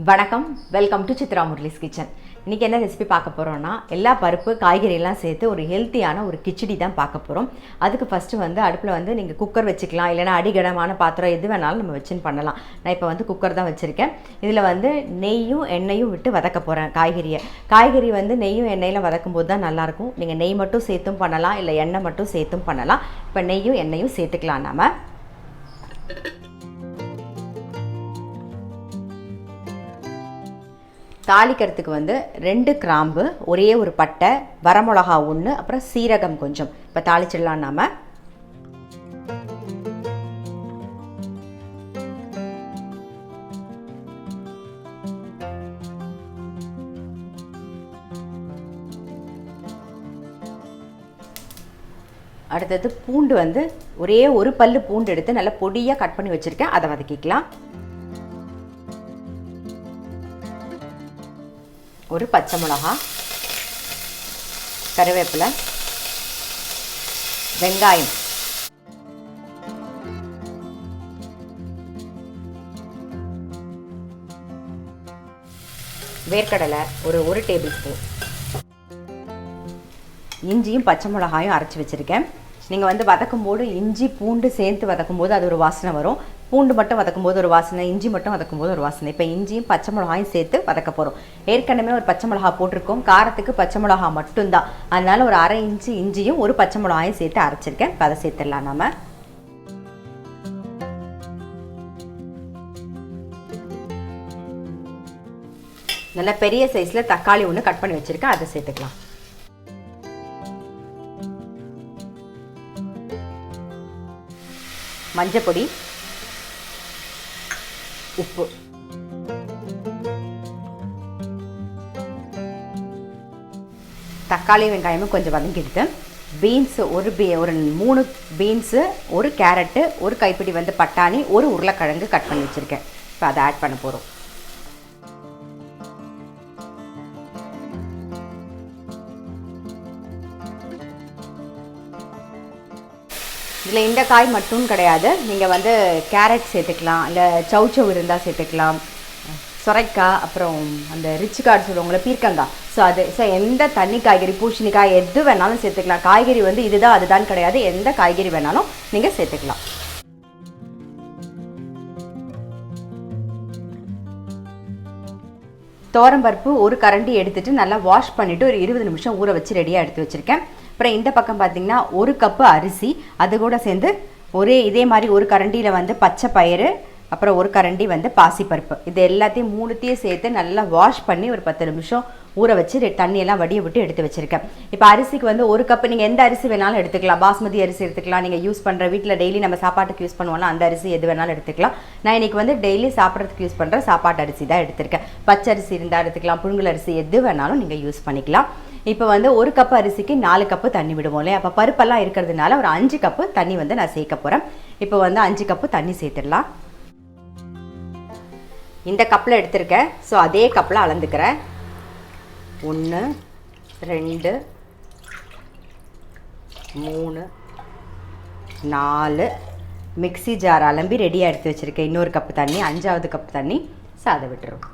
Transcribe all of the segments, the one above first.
வணக்கம், welcome to Chitra Murali's kitchen. இன்றைக்கி என்ன ரெசிபி பார்க்க போகிறோன்னா, எல்லா பருப்பு காய்கறியெல்லாம் சேர்த்து ஒரு ஹெல்த்தியான ஒரு கிச்சடி தான் பார்க்க போகிறோம். அதுக்கு ஃபஸ்ட்டு வந்து அடுப்பில் வந்து நீங்கள் குக்கர் வச்சுக்கலாம், இல்லைனா அடிகனமான பாத்திரம் எது வேணாலும் நம்ம வச்சுன்னு பண்ணலாம். நான் இப்போ வந்து குக்கர் தான் வச்சுருக்கேன். இதில் வந்து நெய்யும் எண்ணெயும் விட்டு வதக்க போகிறேன் காய்கறி வந்து நெய்யும் எண்ணெயில் வதக்கும் போது தான் நல்லாயிருக்கும். நீங்கள் நெய் மட்டும் சேர்த்தும் பண்ணலாம், இல்லை எண்ணெய் மட்டும் சேர்த்தும் பண்ணலாம். இப்போ நெய்யும் எண்ணெயும் சேர்த்துக்கலாம். நம்ம தாளிக்கிறதுக்கு வந்து 2 கிராம்பு, ஒரே ஒரு பட்டை, வரமிளகா 1, அப்புறம் சீரகம் கொஞ்சம். இப்போ தாளிச்சிடலாம். நாம அடுத்தது பூண்டு வந்து ஒரே ஒரு பல்லு பூண்டு எடுத்து நல்லா பொடியாக கட் பண்ணி வச்சுருக்கேன். அதை வதக்கிக்கலாம். ஒரு பச்சை மிளகா, கருவேப்பிலை, வெங்காயம், வேர்க்கடலை ஒரு டேபிள் ஸ்பூன், இஞ்சியும் பச்சை மிளகாயும் அரைச்சி வச்சுருக்கேன். நீங்கள் வந்து வதக்கும்போது இஞ்சி பூண்டு சேர்த்து வதக்கும்போது அது ஒரு வாசனை வரும். பூண்டு மட்டும் வதக்கும்போது ஒரு வாசனை, இஞ்சி மட்டும் வதக்கும்போது ஒரு வாசனை. இப்போ இஞ்சியும் பச்சை மிளகாயும் சேர்த்து வதக்க போகிறோம். ஏற்கனவே ஒரு பச்சை மிளகா போட்டிருக்கோம், காரத்துக்கு பச்சை மிளகா மட்டும்தான். அதனால் ஒரு அரை இன்ச்சு இஞ்சியும் ஒரு பச்சை மிளகாயும் சேர்த்து அரைச்சிருக்கேன். இப்போ அதை சேர்த்துடலாம். நம்ம நல்லா பெரிய சைஸில் தக்காளி ஒன்று கட் பண்ணி வச்சுருக்கேன், அதை சேர்த்துக்கலாம். மஞ்சள் பொடி, உப்பு, தக்காளி வெங்காயமும் கொஞ்சம் வதங்கிடுது. பீன்ஸ் ஒரு 3 பீன்ஸு, ஒரு கேரட்டு, ஒரு கைப்பிடி வந்து பட்டாணி, ஒரு உருளைக்கிழங்கு கட் பண்ணி வச்சுருக்கேன். இப்போ அதை ஆட் பண்ண போகிறோம். இதில் இந்த காய் மட்டும் கிடையாது, நீங்கள் வந்து கேரட் சேர்த்துக்கலாம், இல்லை சௌச்சவ் இருந்தால் சேர்த்துக்கலாம், சொரைக்காய், அப்புறம் அந்த ரிச் கார்டு சொல்லுவாங்களே பீர்க்கங்காய். ஸோ எந்த தண்ணி காய்கறி, பூசணிக்காய் எது வேணாலும் சேர்த்துக்கலாம். காய்கறி வந்து இதுதான் அதுதான் கிடையாது, எந்த காய்கறி வேணாலும் நீங்கள் சேர்த்துக்கலாம். துவரம்பருப்பு ஒரு கரண்டி எடுத்துகிட்டு நல்லா வாஷ் பண்ணிவிட்டு ஒரு 20 நிமிஷம் ஊற வச்சு ரெடியாக எடுத்து வச்சுருக்கேன். அப்புறம் இந்த பக்கம் பார்த்திங்கன்னா 1 கப்பு அரிசி, அது கூட சேர்ந்து இதே மாதிரி ஒரு கரண்டியில் வந்து பச்சை பயிறு, அப்புறம் ஒரு கரண்டி வந்து பாசிப்பருப்பு. இது எல்லாத்தையும் 3த்தையும் சேர்த்து நல்லா வாஷ் பண்ணி ஒரு 10 நிமிஷம் ஊற வச்சு தண்ணியெல்லாம் வடிய விட்டு எடுத்து வச்சுருக்கேன். இப்போ அரிசிக்கு வந்து 1 கப்பு, நீங்கள் எந்த அரிசி வேணாலும் எடுத்துக்கலாம். பாஸ்மதி அரிசி எடுத்துக்கலாம், நீங்கள் யூஸ் பண்ணுற வீட்டில் டெய்லி நம்ம சாப்பாட்டுக்கு யூஸ் பண்ணுவோம்னா அந்த அரிசி எது வேணாலும் எடுத்துக்கலாம். நான் இன்றைக்கி வந்து டெய்லி சாப்பிட்றதுக்கு யூஸ் பண்ணுற சாப்பாட்டு அரிசி தான் எடுத்திருக்கேன். பச்சரிசி இருந்தால் எடுத்துக்கலாம், புழுங்கல் அரிசி எது வேணாலும் நீங்கள் யூஸ் பண்ணிக்கலாம். இப்போ வந்து 1 கப்பு அரிசிக்கு 4 கப்பு தண்ணி விடுவோம் இல்லையா? அப்போ பருப்பெல்லாம் இருக்கிறதுனால ஒரு 5 கப்பு தண்ணி வந்து நான் சேர்க்க போகிறேன். இப்போ வந்து 5 கப்பு தண்ணி சேர்த்துடலாம். இந்த கப்பில் எடுத்திருக்கேன், ஸோ அதே கப்பில் அளந்துக்கிறேன். 1 2 3 4 மிக்ஸி ஜார் அலம்பி ரெடியாக எடுத்து வச்சுருக்கேன். இன்னொரு கப்பு தண்ணி, 5வது கப்பு தண்ணி. ஸோ அதை விட்டுரும்.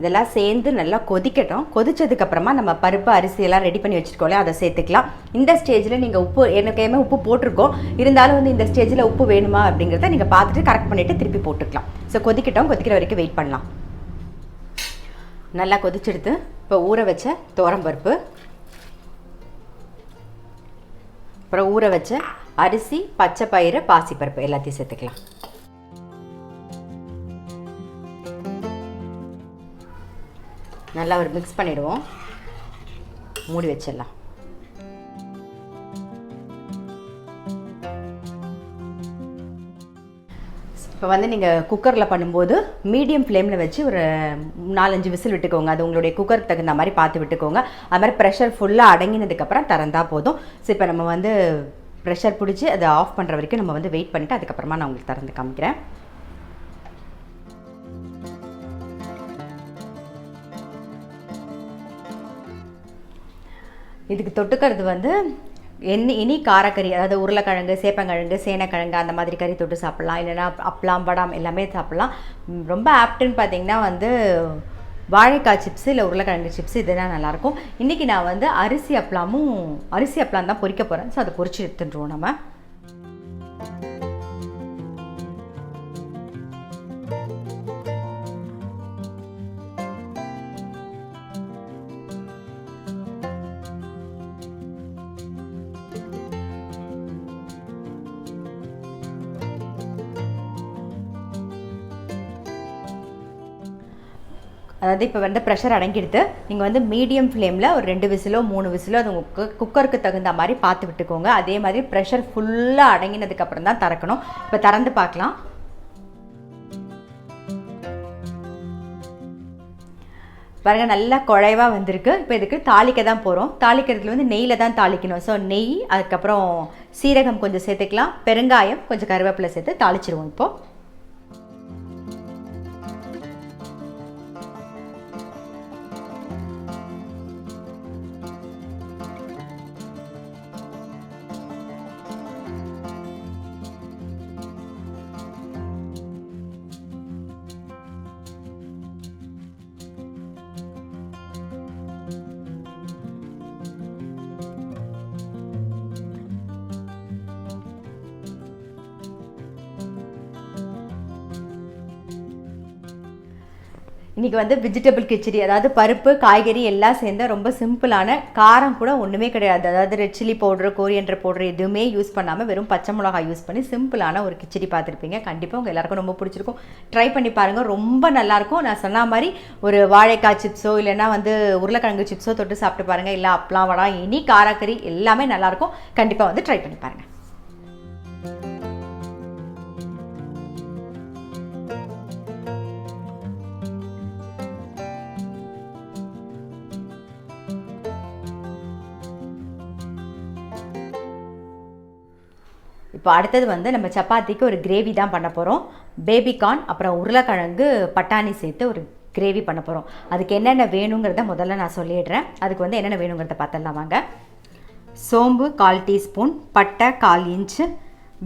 இதெல்லாம் சேர்ந்து நல்லா கொதிக்கட்டும். கொதிச்சதுக்கப்புறமா நம்ம பருப்பு அரிசியெல்லாம் ரெடி பண்ணி வச்சுருக்கோம்ல, அதை சேர்த்துக்கலாம். இந்த ஸ்டேஜில் நீங்கள் உப்பு, எனக்கு உப்பு போட்டிருக்கோம், இருந்தாலும் வந்து இந்த ஸ்டேஜில் உப்பு வேணுமா அப்படிங்கிறத நீங்கள் பார்த்துட்டு கரெக்ட் பண்ணிவிட்டு திருப்பி போட்டுக்கலாம். ஸோ கொதிக்கட்டும், கொதிக்கிற வரைக்கும் வெயிட் பண்ணலாம். நல்லா கொதிச்செடுத்து இப்போ ஊற வச்ச துவரம்பருப்பு, அப்புறம் ஊற வச்ச அரிசி, பச்சை பயிறு, பாசிப்பருப்பு எல்லாத்தையும் சேர்த்துக்கலாம். நல்லா ஒரு மிக்ஸ் பண்ணிவிடுவோம், மூடி வச்சிடலாம். இப்போ வந்து நீங்கள் குக்கரில் பண்ணும்போது மீடியம் ஃப்ளேமில் வச்சு ஒரு 4-5 விசில் விட்டுக்கோங்க. அது உங்களுடைய குக்கருக்கு தகுந்த மாதிரி பார்த்து விட்டுக்கோங்க. அது மாதிரி ப்ரெஷர் ஃபுல்லாக அடங்கினதுக்கப்புறம் திறந்தால் போதும். ஸோ இப்போ நம்ம வந்து ப்ரெஷர் பிடிச்சி அதை ஆஃப் பண்ணுற வரைக்கும் நம்ம வந்து வெயிட் பண்ணிவிட்டு அதுக்கப்புறமா நான் உங்களுக்கு திறந்து காமிக்கிறேன். இதுக்கு தொட்டுக்கிறது வந்து இனி காரக்கறி, அதாவது உருளைக்கிழங்கு, சேப்பங்கிழங்கு, சேனக்கிழங்கு அந்த மாதிரி கறி தொட்டு சாப்பிட்லாம். இல்லைனா அப்பளம், படாம் எல்லாமே சாப்பிட்லாம். ரொம்ப ஆப்டுன்னு பார்த்தீங்கன்னா வந்து வாழைக்காய் சிப்ஸு இல்லை உருளைக்கிழங்கு சிப்ஸு இதெல்லாம் நல்லாயிருக்கும். இன்றைக்கி நான் வந்து அரிசி அப்பளம் தான் பொரிக்க போகிறேன். ஸோ அதை பொரிச்சு எடுத்துட்டுருவோம் நம்ம. அதாவது இப்போ வந்து ப்ரெஷர் அடங்கிடுது. நீங்கள் வந்து மீடியம் ஃப்ளேமில் ஒரு 2 விசிலோ 3 விசிலோ அது குக்கருக்கு தகுந்த மாதிரி பார்த்து விட்டுக்கோங்க. அதே மாதிரி ப்ரெஷர் ஃபுல்லாக அடங்கினதுக்கப்புறம் தான் திறக்கணும். இப்போ திறந்து பார்க்கலாம். பாருங்கள், நல்லா குழைவாக வந்திருக்கு. இப்போ இதுக்கு தாளிக்க தான் போகிறோம். தாளிக்கிறதுல வந்து நெய்யில் தான் தாளிக்கணும். ஸோ நெய், அதுக்கப்புறம் சீரகம் கொஞ்சம் சேர்த்துக்கலாம், பெருங்காயம், கொஞ்சம் கருவேப்பிலை சேர்த்து தாளிச்சிருவோம். இப்போது இன்றைக்கி வந்து வெஜிடபிள் கிச்சடி, அதாவது பருப்பு, காய்கறி எல்லாம் சேர்ந்த ரொம்ப சிம்பிளான, காரம் கூட ஒன்றுமே கிடையாது. அதாவது red chilli powder, coriander powder எதுவுமே யூஸ் பண்ணாமல் வெறும் பச்சை மிளகாய் யூஸ் பண்ணி சிம்பிளான ஒரு கிச்சடி பார்த்துருப்பீங்க. கண்டிப்பாக உங்கள் எல்லாருக்கும் ரொம்ப பிடிச்சிருக்கும். ட்ரை பண்ணி பாருங்கள், ரொம்ப நல்லாயிருக்கும். நான் சொன்ன மாதிரி ஒரு வாழைக்காய் சிப்ஸோ இல்லைனா வந்து உருளைக்கிழங்கு சிப்ஸோ தொட்டு சாப்பிட்டு பாருங்கள். இல்லை அப்பளம், வடை, இனி காரக்கறி எல்லாமே நல்லாயிருக்கும். கண்டிப்பாக வந்து ட்ரை பண்ணி பாருங்கள். இப்போ அடுத்தது வந்து நம்ம சப்பாத்திக்கு ஒரு கிரேவி தான் பண்ண போகிறோம். பேபிகார்ன், அப்புறம் உருளைக்கிழங்கு, பட்டாணி சேர்த்து ஒரு கிரேவி பண்ண போகிறோம். அதுக்கு என்னென்ன வேணுங்கிறத முதல்ல நான் சொல்லிடுறேன். அதுக்கு வந்து என்னென்ன வேணுங்கிறத பார்த்துடலாம் வாங்க. சோம்பு 1/4 டீஸ்பூன், பட்டை 1/4 இன்ச்சு,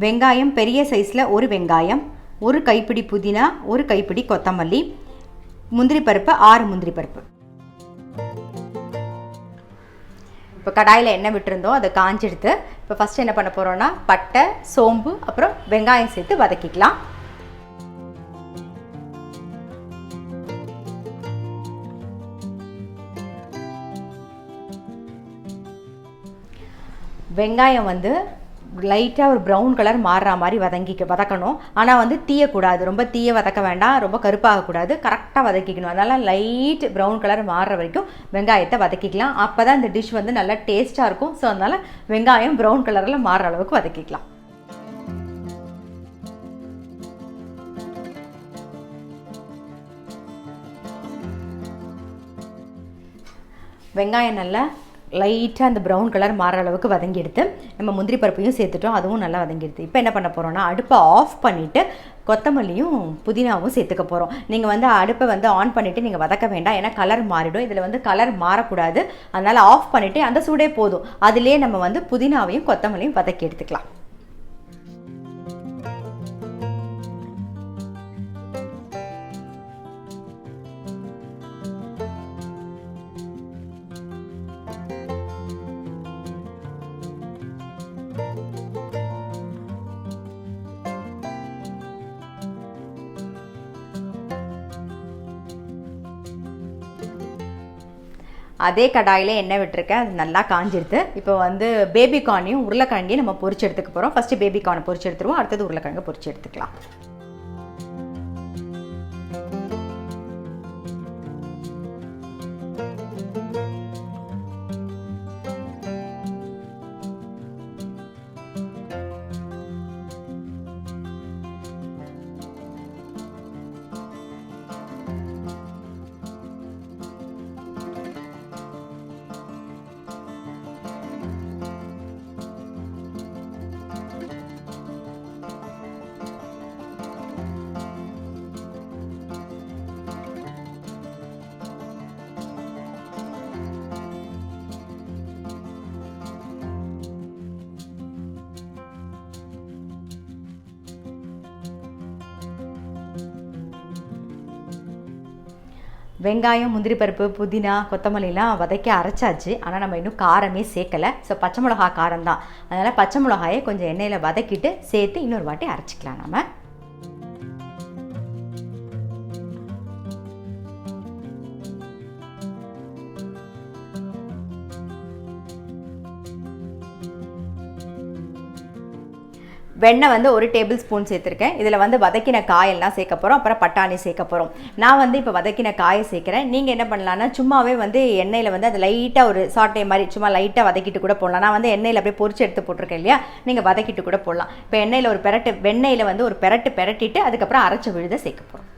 வெங்காயம் பெரிய சைஸில் 1 வெங்காயம், 1 கைப்பிடி புதினா, 1 கைப்பிடி கொத்தமல்லி, முந்திரி பருப்பு 6 முந்திரி பருப்பு. இப்போ கடாயில் எண்ணெய் விட்டுருந்தோம், அதை காஞ்செடுத்து இப்போ ஃபஸ்ட்டு என்ன பண்ண போகிறோன்னா பட்டை, சோம்பு, அப்புறம் வெங்காயம் சேர்த்து வதக்கிக்கலாம். வெங்காயம் வந்து லைட்டாக ஒரு ப்ரௌன் கலர் மாறுற மாதிரி வதக்கணும். ஆனால் வந்து தீயக்கூடாது, ரொம்ப தீய வதக்க வேண்டாம், ரொம்ப கருப்பாகக்கூடாது, கரெக்டாக வதக்கிக்கணும். அதனால் லைட் ப்ரௌன் கலர் மாறுற வரைக்கும் வெங்காயத்தை வதக்கிக்கலாம். அப்போ தான் இந்த டிஷ் வந்து நல்லா டேஸ்ட்டாக இருக்கும். ஸோ அதனால் வெங்காயம் ப்ரௌன் கலரில் மாறுற அளவுக்கு வதக்கிக்கலாம். வெங்காயம் நல்லா லைட்டாக அந்த ப்ரௌன் கலர் மாறுற அளவுக்கு வதங்கி எடுத்து நம்ம முந்திரி பருப்பையும் சேர்த்துட்டோம், அதுவும் நல்லா வதங்கி எடுத்து இப்போ என்ன பண்ண போகிறோம்னா அடுப்பை ஆஃப் பண்ணிவிட்டு கொத்தமல்லியும் புதினாவும் சேர்த்துக்க போகிறோம். நீங்கள் வந்து அடுப்பை வந்து ஆன் பண்ணிவிட்டு நீங்கள் வதக்க வேண்டாம், ஏன்னா கலர் மாறிடும். இதில் வந்து கலர் மாறக்கூடாது. அதனால் ஆஃப் பண்ணிவிட்டு அந்த சூடே போதும், அதிலே நம்ம வந்து புதினாவையும் கொத்தமல்லியும் வதக்கி எடுத்துக்கலாம். அதே கடாயில் எண்ணெய் விட்டுருக்கேன், அது நல்லா காஞ்சிடுது. இப்போ வந்து பேபிகார்னையும் உருளைக்கிழங்கையும் நம்ம பொரிச்சு எடுத்துக்க போகிறோம். ஃபஸ்ட்டு பேபிகார்னை பொரிச்சு எடுத்துருவோம், அடுத்தது உருளைக்கிழங்கு பொரிச்சு எடுத்துக்கலாம். வெங்காயம், முந்திரி பருப்பு, புதினா, கொத்தமல்லிலாம் வதக்கி அரைச்சாச்சு. ஆனால் நம்ம இன்னும் காரமே சேர்க்கலை. ஸோ பச்சை மிளகா காரம் தான். அதனால் பச்சை மிளகாயை கொஞ்சம் எண்ணெயில் வதக்கிட்டு சேர்த்து இன்னொரு வாட்டி அரைச்சிக்கலாம் நம்ம. வெண்ணெய் வந்து 1 டேபிள் ஸ்பூன் சேர்த்துருக்கேன். இதில் வந்து வதக்கின காயெல்லாம் சேர்க்க போகிறோம். அப்புறம் பட்டாணி சேர்க்க போகிறோம். நான் வந்து இப்போ வதக்கின காயை சேர்க்குறேன். நீங்கள் என்ன பண்ணலான்னா சும்மாவே வந்து எண்ணெயில் வந்து அது லைட்டாக ஒரு சாட்டே மாதிரி சும்மா லைட்டாக வதக்கிட்டு கூட போடலாம். நான் வந்து எண்ணெயில் அப்படியே பொரிச்சு எடுத்து போட்டிருக்கேன் இல்லையா, நீங்கள் வதக்கிட்டு கூட போடலாம். இப்போ எண்ணெயில் ஒரு வெண்ணெயில் வந்து ஒரு பெரட்டிட்டு அதுக்கப்புறம் அரைச்ச விழுதை சேர்க்க போகிறோம்.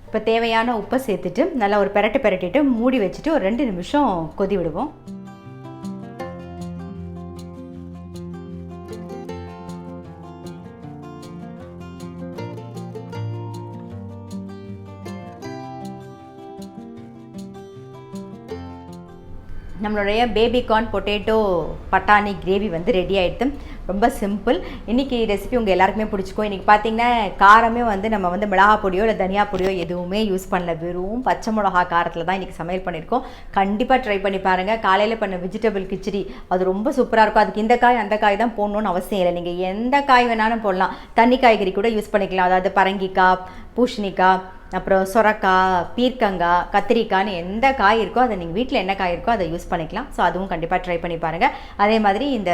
இப்போ தேவையான உப்பை சேர்த்துட்டு நல்லா ஒரு பெரட்டிட்டு மூடி வச்சுட்டு ஒரு 2 நிமிஷம் கொதி விடுவோம். நம்மளுடைய பேபிகார்ன் பொட்டேட்டோ பட்டாணி கிரேவி வந்து ரெடி ஆகிடுது. ரொம்ப சிம்பிள். இன்றைக்கி ரெசிபி உங்கள் எல்லாருக்குமே பிடிச்சிக்கும். இன்றைக்கி பார்த்தீங்கன்னா காரமே வந்து நம்ம வந்து மிளகா பொடியோ இல்லை தனியா பொடியோ எதுவுமே யூஸ் பண்ணல. வெறும் பச்சை மிளகா காரத்தில் தான் இன்றைக்கி சமையல் பண்ணியிருக்கோம். கண்டிப்பாக ட்ரை பண்ணி பாருங்கள். காலையில் பண்ண வெஜிடபிள் கிச்சடி அது ரொம்ப சூப்பராக இருக்கும். அதுக்கு இந்த காய் அந்த காய் தான் போடணுன்னு அவசியம் இல்லை. நீங்கள் எந்த காய் வேணாலும் போடலாம். தண்ணி காய்கறி கூட யூஸ் பண்ணிக்கலாம். அதாவது பரங்கிக்காய், பூசணிக்காய், அப்புறம் சொரக்காய், பீர்க்கங்காய், கத்திரிக்காய்னு எந்த காய் இருக்கோ அதை நீங்கள் வீட்டில் என்ன காய் இருக்கோ அதை யூஸ் பண்ணிக்கலாம். ஸோ அதுவும் கண்டிப்பாக ட்ரை பண்ணி பாருங்கள். அதே மாதிரி இந்த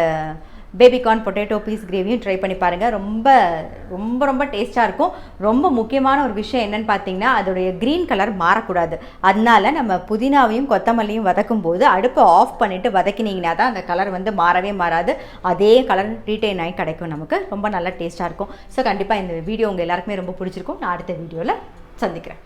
பேபிகார்ன் பொட்டேட்டோ பீஸ் கிரேவியும் ட்ரை பண்ணி பாருங்கள். ரொம்ப ரொம்ப ரொம்ப டேஸ்ட்டாக இருக்கும். ரொம்ப முக்கியமான ஒரு விஷயம் என்னென்னு பார்த்தீங்கன்னா அதோடைய க்ரீன் கலர் மாறக்கூடாது. அதனால நம்ம புதினாவையும் கொத்தமல்லியும் வதக்கும் போது அடுப்பை ஆஃப் பண்ணிவிட்டு வதக்கினீங்கன்னா தான் அந்த கலர் வந்து மாறவே மாறாது. அதே கலர் ரீட்டைன் ஆகி கிடைக்கும். நமக்கு ரொம்ப நல்லா டேஸ்ட்டாக இருக்கும். ஸோ கண்டிப்பாக இந்த வீடியோ உங்கள் எல்லாருக்குமே ரொம்ப பிடிச்சிருக்கும். நான் அடுத்த வீடியோவில் சந்திக்கிறேன்.